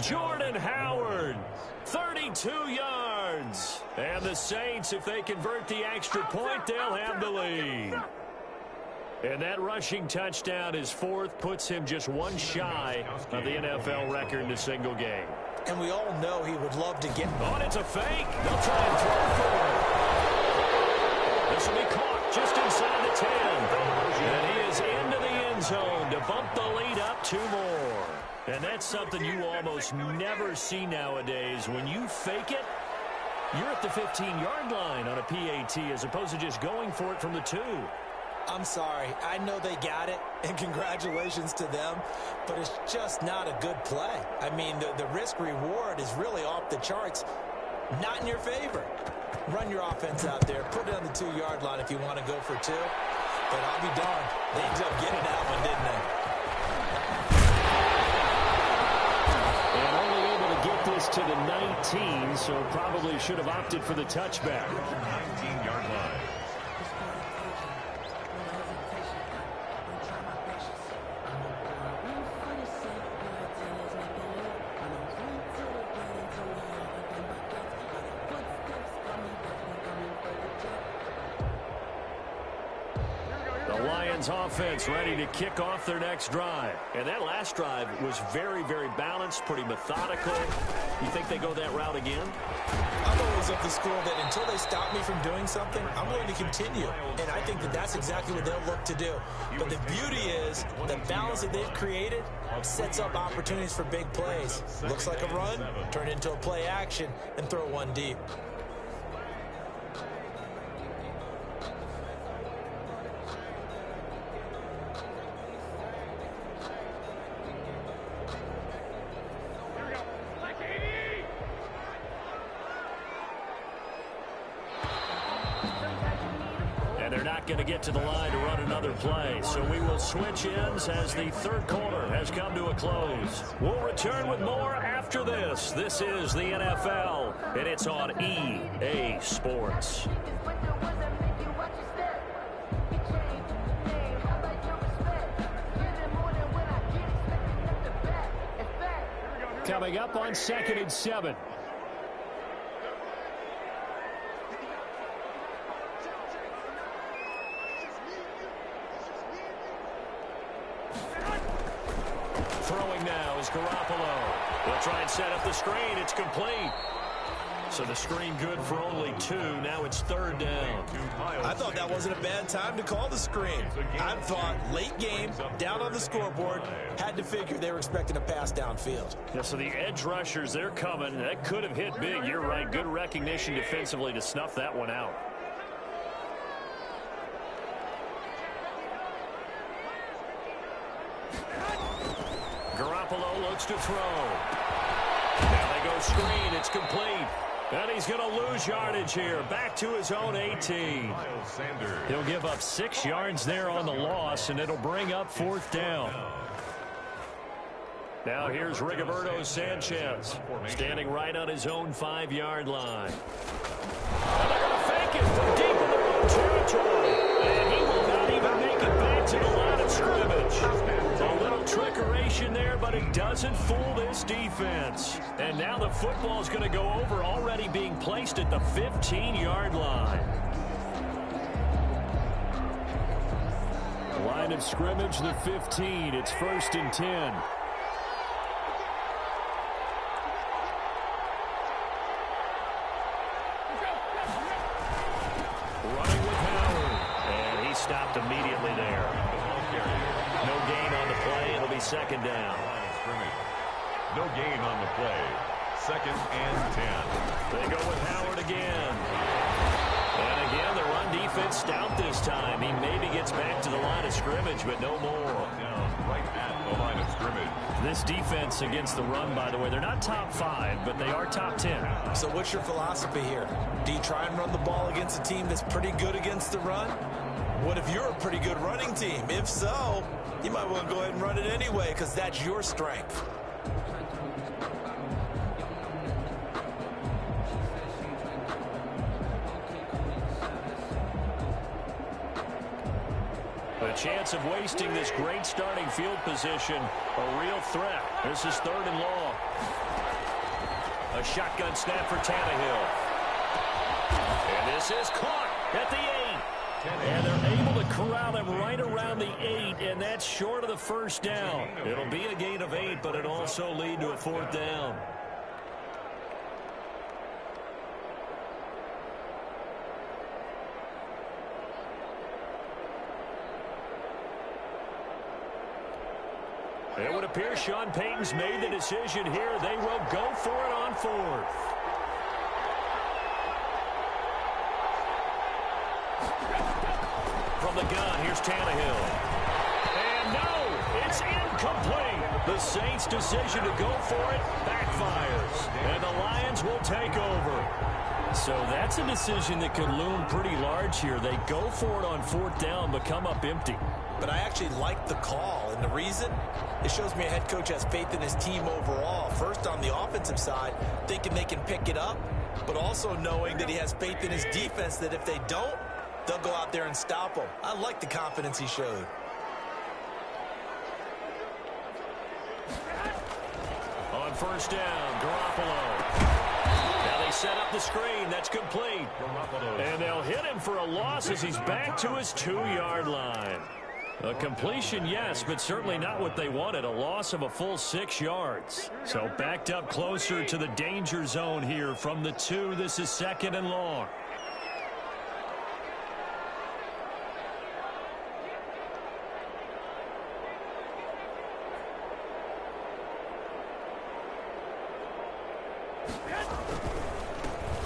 Jordan Howard, 32 yards. And the Saints, if they convert the extra point, they'll have the lead. And that rushing touchdown, his 4th, puts him just 1 shy of the NFL record in a single game. And we all know he would love to get... Oh, and it's a fake. They'll try and throw for it. This will be caught just inside the 10. And he is into the end zone to bump the lead up 2 more. And that's something you almost never see nowadays. When you fake it, you're at the 15-yard line on a PAT as opposed to just going for it from the 2. I'm sorry. I know they got it, and congratulations to them, but it's just not a good play. I mean, the risk-reward is really off the charts, not in your favor. Run your offense out there. Put it on the 2-yard line if you want to go for 2. But I'll be darned. They ended up getting that one, didn't they? And only able to get this to the 19, so probably should have opted for the touchback. 19-yard line. Lions offense ready to kick off their next drive. And that last drive was very, very balanced, pretty methodical. You think they go that route again? I'm always of the school that until they stop me from doing something, I'm going to continue. And I think that that's exactly what they'll look to do. But the beauty is the balance that they've created sets up opportunities for big plays. Looks like a run, turn into a play action, and throw one deep. Going to get to the line to run another play. So we will switch ends as the third quarter has come to a close. We'll return with more after this. This is the NFL, and it's on EA Sports. Coming up on 2nd and 7. Throwing now is Garoppolo. They'll try and set up the screen. It's complete. So the screen good for only 2. Now it's 3rd down. I thought that wasn't a bad time to call the screen. I thought late game, down on the scoreboard, had to figure they were expecting a pass downfield. Yeah, so the edge rushers, they're coming. That could have hit big. You're right. Good recognition defensively to snuff that one out. Garoppolo looks to throw. Now they go screen. It's complete. And he's going to lose yardage here. Back to his own 18. He'll give up 6 yards there on the loss, and it'll bring up 4th down. Now here's Rigoberto Sanchez, standing right on his own 5-yard line. And they're going to fake it from deep in their own territory. And he will not even make it back to the line of scrimmage. A little trickeration there, but it doesn't fool this defense. And now the football is going to go over, already being placed at the 15-yard line. Line of scrimmage, the 15. It's 1st and 10. Running with Howard. And he stopped immediately there. No gain on the play. It'll be 2nd down. No gain on the play. 2nd and 10. They go with Howard again. And again, the run defense stout this time. He maybe gets back to the line of scrimmage, but no more. Down right at the line of scrimmage. This defense against the run, by the way, they're not top 5, but they are top 10. So what's your philosophy here? Do you try and run the ball against a team that's pretty good against the run? What if you're a pretty good running team? If so, you might want to go ahead and run it anyway because that's your strength. The chance of wasting this great starting field position, a real threat. This is 3rd and long. A shotgun snap for Tannehill. And this is caught at the 8. And they're able to corral him right around the 8, and that's short of the 1st down. It'll be a gain of 8, but it'll also lead to a 4th down. It would appear Sean Payton's made the decision here. They will go for it on 4th. From the gun, here's Tannehill. And no, it's incomplete. The Saints' decision to go for it backfires. And the Lions will take over. So that's a decision that could loom pretty large here. They go for it on 4th down, but come up empty. But I actually like the call, and the reason? It shows me a head coach has faith in his team overall. First, on the offensive side, thinking they can pick it up, but also knowing that he has faith in his defense that if they don't, they'll go out there and stop them. I like the confidence he showed. On 1st down, Garoppolo. Now they set up the screen. That's complete. And they'll hit him for a loss as he's back to his 2-yard line. A completion, yes, but certainly not what they wanted. A loss of a full 6 yards. So backed up closer to the danger zone here from the 2. This is 2nd and long.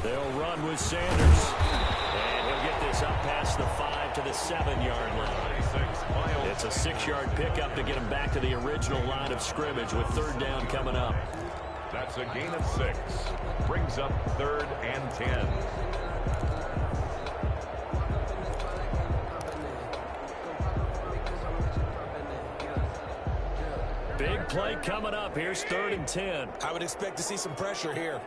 They'll run with Sanders. And he'll get this up past the 5 to the 7-yard line. It's a 6-yard pickup to get him back to the original line of scrimmage with 3rd down coming up. That's a gain of 6. Brings up 3rd and 10. Big play coming up. Here's 3rd and 10. I would expect to see some pressure here.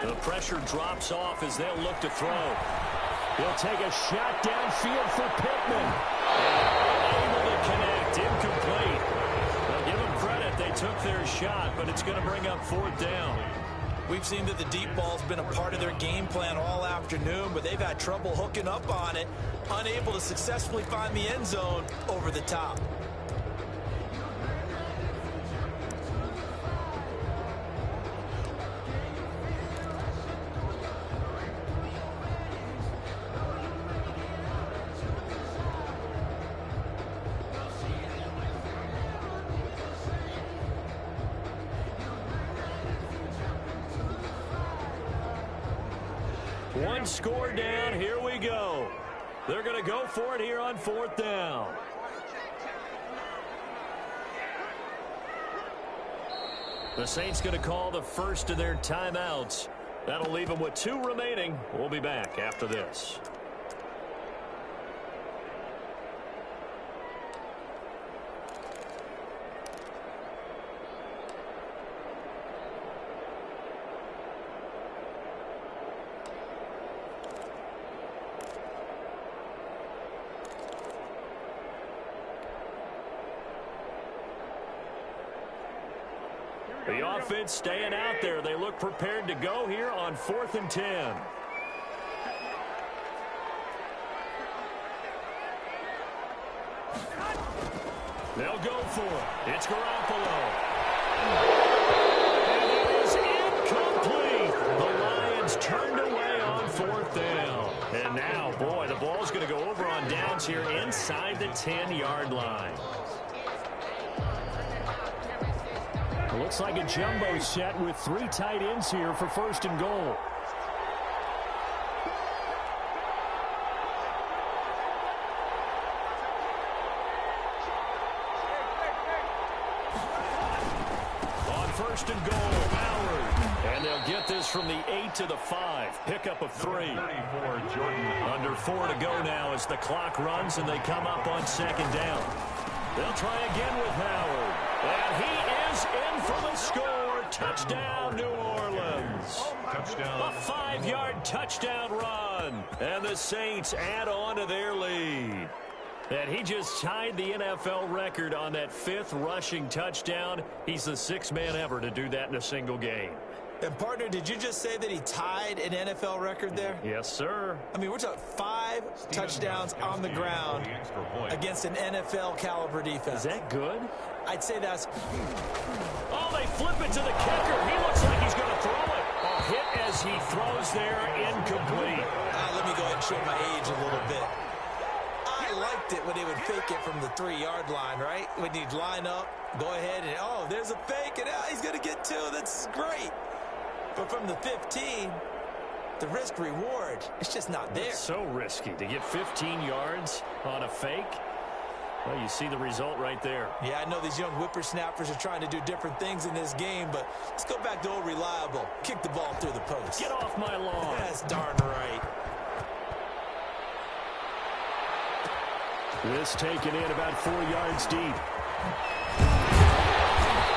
The pressure drops off as they'll look to throw. He'll take a shot downfield for Pittman. Able to connect. Incomplete. They'll give them credit. They took their shot, but it's going to bring up 4th down. We've seen that the deep ball's been a part of their game plan all afternoon, but they've had trouble hooking up on it, unable to successfully find the end zone over the top. One score down. Here we go. They're going to go for it here on 4th down. The Saints going to call the first of their timeouts. That'll leave them with 2 remaining. We'll be back after this. The offense staying out there. They look prepared to go here on 4th and 10. They'll go for it. It's Garoppolo. And it is incomplete. The Lions turned away on 4th down. And now, boy, the ball's going to go over on downs here inside the 10-yard line. Looks like a jumbo set with 3 tight ends here for 1st and goal. On 1st and goal, Howard. And they'll get this from the 8 to the 5. Pickup of 3. Under 4 to go now as the clock runs and they come up on 2nd down. They'll try again with Howard. And he is in for the score. Touchdown, New Orleans. Touchdown. A 5-yard touchdown run. And the Saints add on to their lead. And he just tied the NFL record on that 5th rushing touchdown. He's the 6th man ever to do that in a single game. And, partner, did you just say that he tied an NFL record there? Yes, sir. I mean, we're talking 5 touchdowns on the ground against an NFL-caliber defense. Is that good? I'd say that's... Oh, they flip it to the kicker. He looks like he's going to throw it. A hit as he throws there, incomplete. Let me go ahead and show my age a little bit. I liked it when they would fake it from the 3-yard line, right? When you'd line up, go ahead and, oh, there's a fake, and he's going to get 2. That's great. But from the 15, the risk-reward, it's just not there. It's so risky to get 15 yards on a fake. Well, you see the result right there. Yeah, I know these young whippersnappers are trying to do different things in this game, but let's go back to old reliable. Kick the ball through the post. Get off my lawn. That's darn right. This taken in about 4 yards deep.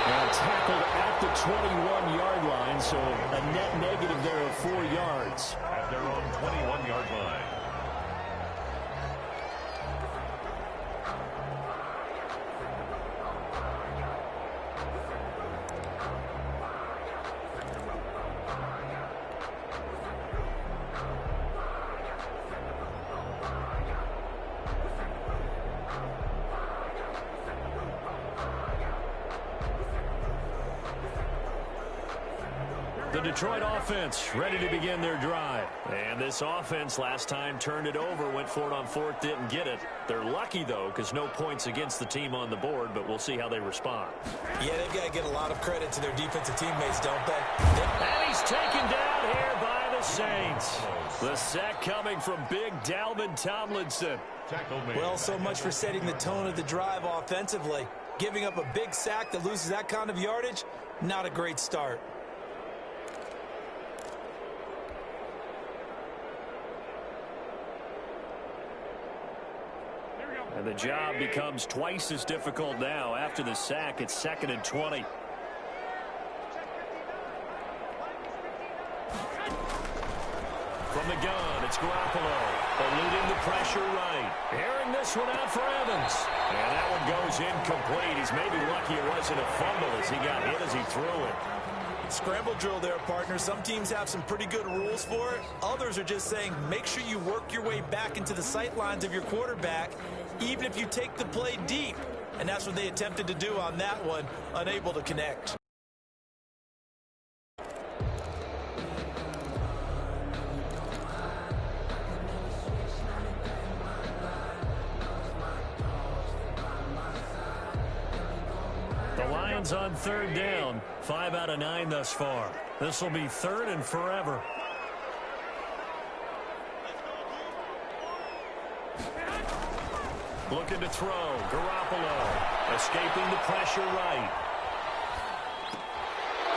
And tackled at the 21-yard line, so a net negative there of 4 yards. At their own 21-yard line. The Detroit offense ready to begin their drive. And this offense last time turned it over, went for it on fourth, didn't get it. They're lucky, though, because no points against the team on the board, but we'll see how they respond. Yeah, they've got to get a lot of credit to their defensive teammates, don't they? And he's taken down here by the Saints. The sack coming from big Dalvin Tomlinson. Well, so much for setting the tone of the drive offensively. Giving up a big sack that loses that kind of yardage, not a great start. And the job becomes twice as difficult now. After the sack, it's 2nd and 20. From the gun, it's Garoppolo. Eluding the pressure right. Airing this one out for Evans. And that one goes incomplete. He's maybe lucky it wasn't a fumble as he got hit as he threw it. Scramble drill there, partner. Some teams have some pretty good rules for it. Others are just saying make sure you work your way back into the sight lines of your quarterback, even if you take the play deep. And that's what they attempted to do on that one, unable to connect. The Lions on 3rd down. 5 out of 9 thus far. This will be 3rd and forever. Looking to throw. Garoppolo escaping the pressure right.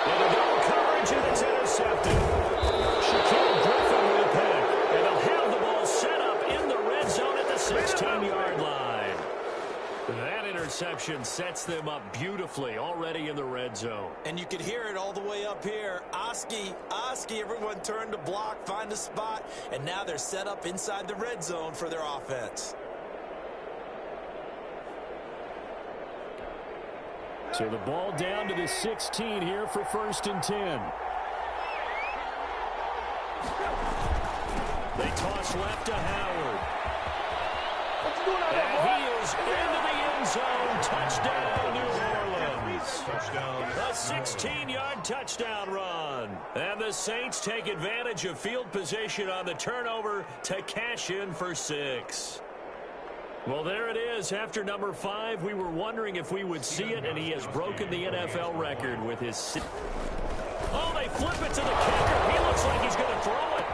And a double coverage, and it's intercepted. Shaquille Griffin with a pick. And they'll have the ball set up in the red zone at the 16-yard line. That interception sets them up beautifully already in the red zone. And you could hear it all the way up here. Oski, everyone turned to block, find a spot, and now they're set up inside the red zone for their offense. So the ball down to the 16 here for 1st and 10. They toss left to Howard. And he is into the end zone. Touchdown, New Orleans. A 16-yard touchdown run. And the Saints take advantage of field position on the turnover to cash in for 6. Well, there it is. After number 5, we were wondering if we would see it, and he has broken the NFL record with his... Oh, they flip it to the kicker. He looks like he's going to throw it.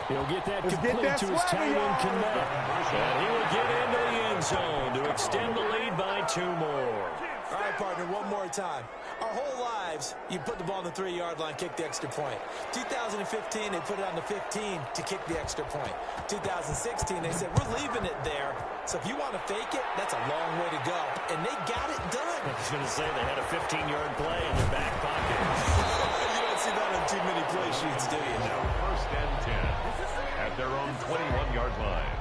He'll get that complete to his tight end connect. And he will get into the end zone to extend the lead by 2 more. All right, partner, one more time. Our whole lives, you put the ball on the 3-yard line, kick the extra point. 2015, they put it on the 15 to kick the extra point. 2016, they said, we're leaving it there. So if you want to fake it, that's a long way to go. And they got it done. I was going to say they had a 15-yard play in their back pocket. You don't see that on too many play sheets, do you? Now 1st and 10 at their own 21-yard line.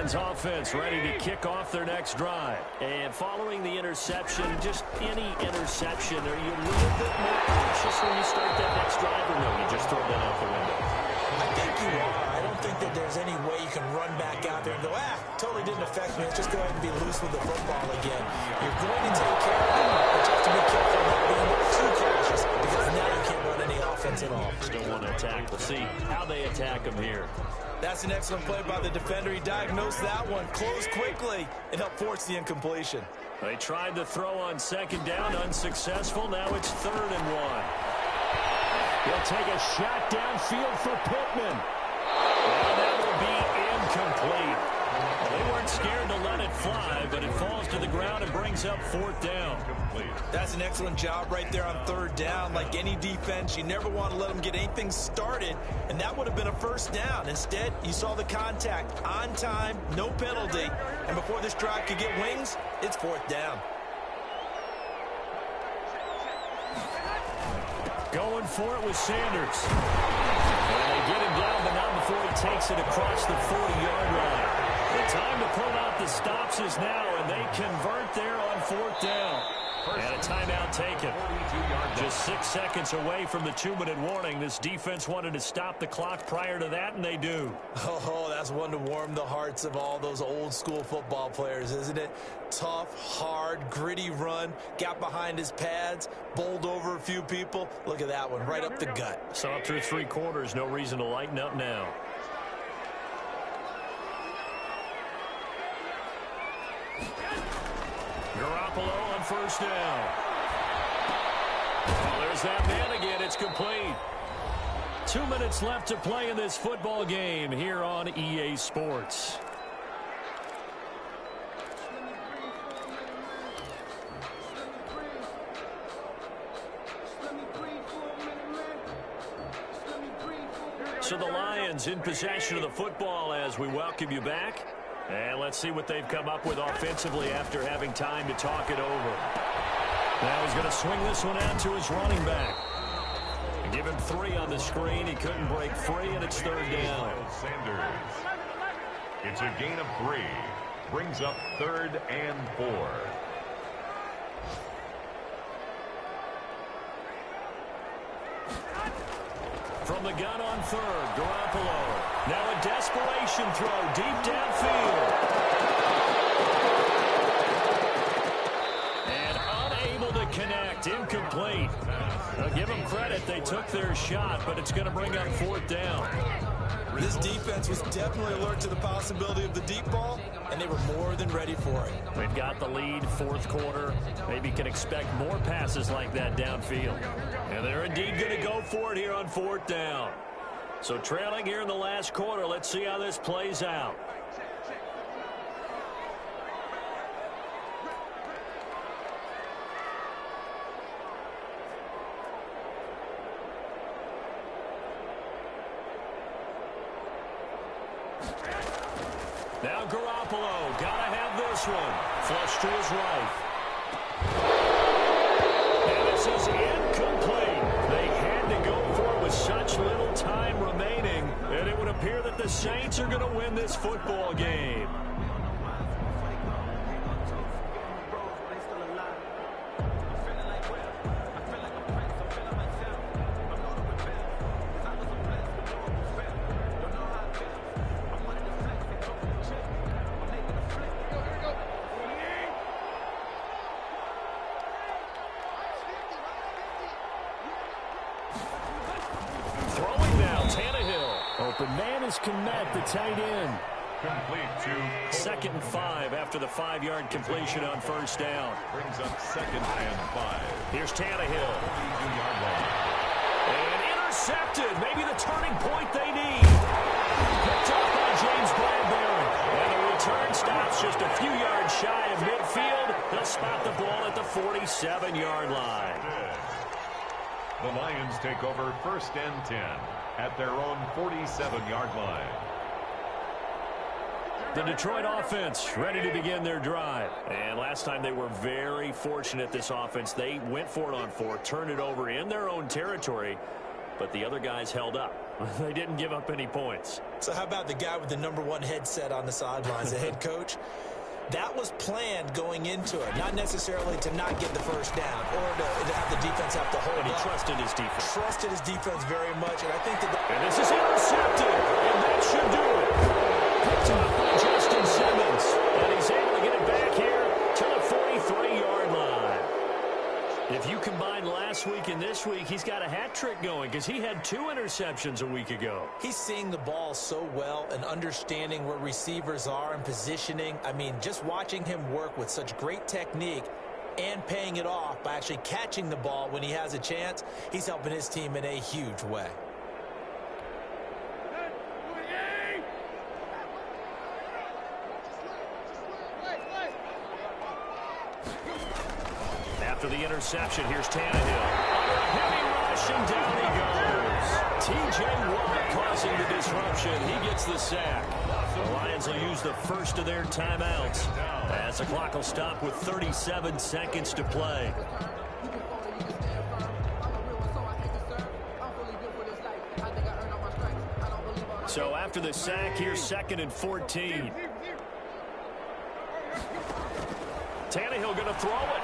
Offense ready to kick off their next drive. And following the interception, just any interception, are you a little bit more cautious when you start that next drive, or no, you just throw that out the window? I think you are. I don't think that there's any way you can run back out there and go, totally didn't affect me. Let's just go ahead and be loose with the football again. You're going to take care of it, but you have to be careful not being too cautious, because now you can't run any offense at all. Still want to attack. We'll see how they attack him here. That's an excellent play by the defender. He diagnosed that one, closed quickly, and helped force the incompletion. They tried to throw on 2nd down, unsuccessful. Now it's 3rd and 1. He'll take a shot downfield for Pittman. And that will be incomplete. They weren't scared to let it fly, but it falls to the ground and brings up 4th down. That's an excellent job right there on 3rd down. Like any defense, you never want to let them get anything started, and that would have been a 1st down. Instead, you saw the contact on time, no penalty, and before this drive could get wings, it's 4th down. Going for it with Sanders. And they get him down, but not before he takes it across the 40-yard line. The time to pull out the stops is now, and they convert there on 4th down. First, and a timeout taken. 42-yard Just 6 seconds away from the 2-minute warning. This defense wanted to stop the clock prior to that, and they do. Oh, that's one to warm the hearts of all those old-school football players, isn't it? Tough, hard, gritty run. Got behind his pads, bowled over a few people. Look at that one, right up the gut. Saw it through 3 quarters. No reason to lighten up now. Garoppolo on first down. Oh, there's that man again. It's complete. 2 minutes left to play in this football game here on EA Sports. So the Lions in possession of the football as we welcome you back. And let's see what they've come up with offensively after having time to talk it over. Now he's going to swing this one out to his running back. Give him 3 on the screen. He couldn't break free, and it's 3rd down. Sanders. It's a gain of 3. Brings up 3rd and 4. From the gun on 3rd, Garoppolo. Now a desperation throw deep downfield. And unable to connect. Incomplete. Now give them credit. They took their shot, but it's going to bring up 4th down. This defense was definitely alert to the possibility of the deep ball, and they were more than ready for it. They've got the lead, 4th quarter. Maybe can expect more passes like that downfield. And they're indeed going to go for it here on 4th down. So trailing here in the last quarter. Let's see how this plays out. Now Garoppolo, gotta have this one. Flush to his right. And this is incomplete. They had to go for it with such little time remaining, and it would appear that the Saints are going to win this football game. Komet, the tight end. Complete to 2nd and 5 after the 5-yard completion on 1st down. Brings up 2nd and 5. Here's Tannehill. 42-yard line. And intercepted. Maybe the turning point they need. Picked up by James Bradbury. And the return stops just a few yards shy of midfield. They'll spot the ball at the 47-yard line. The Lions take over 1st and 10 at their own 47-yard line. The Detroit offense ready to begin their drive. And last time they were very fortunate, this offense. They went for it on 4, turned it over in their own territory, but the other guys held up. They didn't give up any points. So how about the guy with the #1 headset on the sidelines, the head coach? That was planned going into it, not necessarily to not get the 1st down or to have the defense have to hold But he up. trusted his defense. Trusted his defense very much, and I think that... And this is intercepted, and that should do it. Picked up by Justin Simmons, and he's able to get it back here to the 43-yard line. If you combine last week and this week, he's got a hat trick going because he had 2 interceptions a week ago. He's seeing the ball so well and understanding where receivers are and positioning. I mean, just watching him work with such great technique and paying it off by actually catching the ball when he has a chance, he's helping his team in a huge way. After the interception, here's Tannehill. Under a heavy rush, and down he goes. T.J. Watt causing the disruption. He gets the sack. The Lions will use the first of their timeouts as the clock will stop with 37 seconds to play. So after the sack, here's 2nd and 14. Tannehill going to throw it.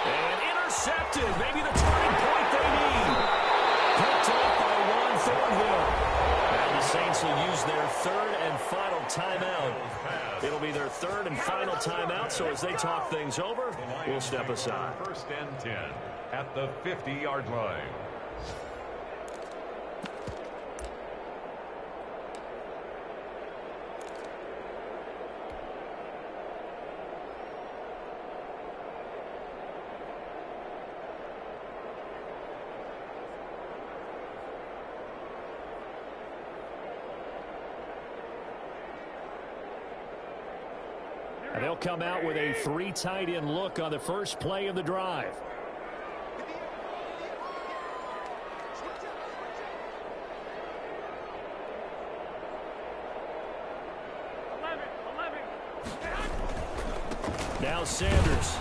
And intercepted. Maybe the turning point they need. Picked up by Juan Thornhill. And the Saints will use their third and final timeout. It'll be their third and final timeout, so as they talk things over, we'll step aside. First and 10 at the 50-yard line. And they'll come out with a 3 tight end look on the first play of the drive. Now Sanders.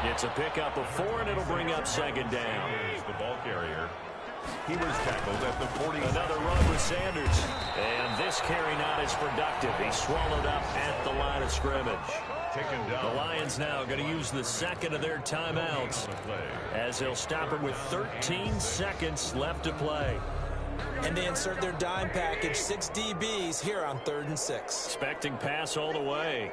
It's a pickup of 4, and it'll bring up second down. Here's the ball carrier. He was tackled at the 40. Another run with Sanders. And this carry not as productive. He swallowed up at the line of scrimmage. Taken down. The Lions now going to use the second of their timeouts as they'll stop it with 13 seconds left to play. And they insert their dime package, 6 DBs here on 3rd and 6. Expecting pass all the way.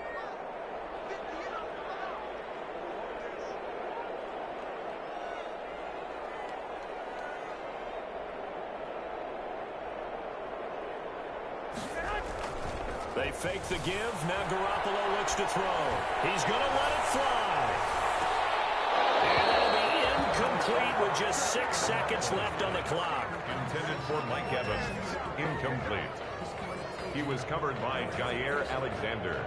They fake the give. Now Garoppolo looks to throw. He's going to let it fly. And that'll be incomplete with just 6 seconds left on the clock. Intended for Mike Evans. Incomplete. He was covered by Jair Alexander.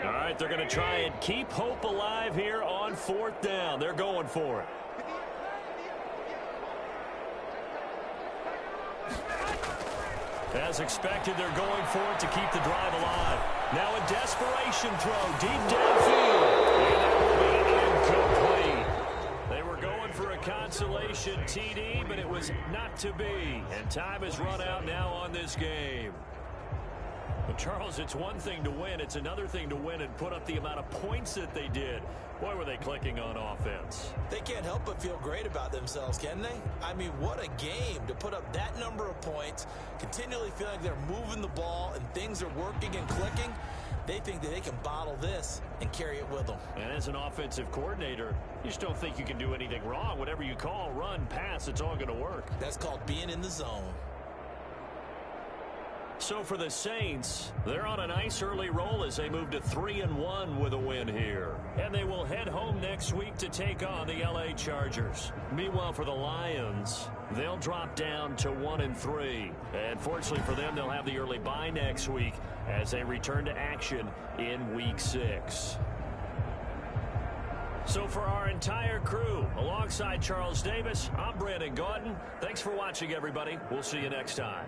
All right, they're going to try and keep hope alive here on 4th down. They're going for it. As expected, they're going for it to keep the drive alive. Now a desperation throw deep downfield. And that will be incomplete. They were going for a consolation TD, but it was not to be. And time has run out now on this game. But Charles, it's one thing to win. It's another thing to win and put up the amount of points that they did. Boy, were they clicking on offense. They can't help but feel great about themselves, can they? I mean, what a game to put up that number of points, continually feeling like they're moving the ball and things are working and clicking. They think that they can bottle this and carry it with them. And as an offensive coordinator, you just don't think you can do anything wrong. Whatever you call, run, pass, it's all going to work. That's called being in the zone. So for the Saints, they're on a nice early roll as they move to 3-1 with a win here. And they will head home next week to take on the LA Chargers. Meanwhile, for the Lions, they'll drop down to 1-3. And fortunately for them, they'll have the early bye next week as they return to action in Week 6. So for our entire crew, alongside Charles Davis, I'm Brandon Gaudin. Thanks for watching, everybody. We'll see you next time.